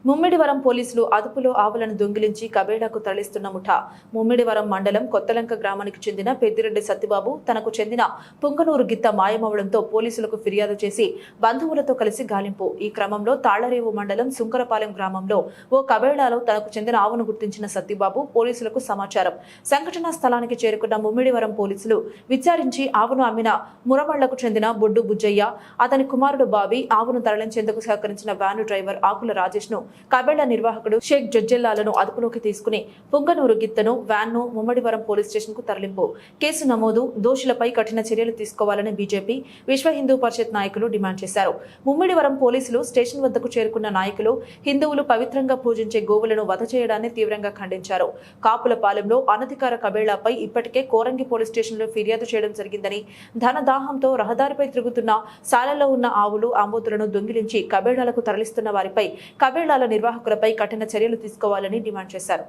ముమ్మిడివరం పోలీసులు అదుపులో ఆవులను దొంగిలించి కబేడాకు తరలిస్తున్న ముఠా. ముమ్మిడివరం మండలం కొత్తలంక గ్రామానికి చెందిన పెద్దిరెడ్డి సత్యబాబు తనకు చెందిన పుంగనూరు గిత్త మాయమవడంతో పోలీసులకు ఫిర్యాదు చేసి బంధువులతో కలిసి గాలింపు. ఈ క్రమంలో తాళ్లరేవు మండలం సుంకరపాలెం గ్రామంలో ఓ కబేడాలో తనకు చెందిన ఆవును గుర్తించిన సత్యబాబు పోలీసులకు సమాచారం. సంఘటనా స్థలానికి చేరుకున్న ముమ్మిడివరం పోలీసులు విచారించి ఆవును అమ్మిన మురమళ్లకు చెందిన బొడ్డు బుజ్జయ్య, అతని కుమారుడు బాబీ, ఆవును తరలించేందుకు సహకరించిన వ్యాను డ్రైవర్ ఆకుల రాజేష్ ను, కబేళ నిర్వాహకుడు షేక్ జొజ్జెల్లాలను అదుపులోకి తీసుకుని పుంగనూరు గిత్తను, వ్యాన్ను ముమ్మడివరం పోలీస్ స్టేషన్ కు తరలింపు. కేసు నమోదు, దోషులపై కఠిన చర్యలు తీసుకోవాలని బీజేపీ, విశ్వ హిందూ పరిషత్ నాయకులు డిమాండ్ చేశారు. ముమ్మిడివరం పోలీసులు స్టేషన్ వద్దకు చేరుకున్న నాయకులు హిందువులు పవిత్రంగా పూజించే గోవులను వధ చేయడాన్ని తీవ్రంగా ఖండించారు. కాపులపాలెంలో అనధికార కబేళాపై ఇప్పటికే కోరంగి పోలీస్ స్టేషన్లో ఫిర్యాదు చేయడం జరిగిందని, ధనదాహంతో రహదారిపై తిరుగుతున్న సాలల్లో ఉన్న ఆవులు, ఆమోతులను దొంగిలించి కబేళాలకు తరలిస్తున్న వారిపై, కబేళాల నిర్వాహకులపై కఠిన చర్యలు తీసుకోవాలని డిమాండ్ చేశారు.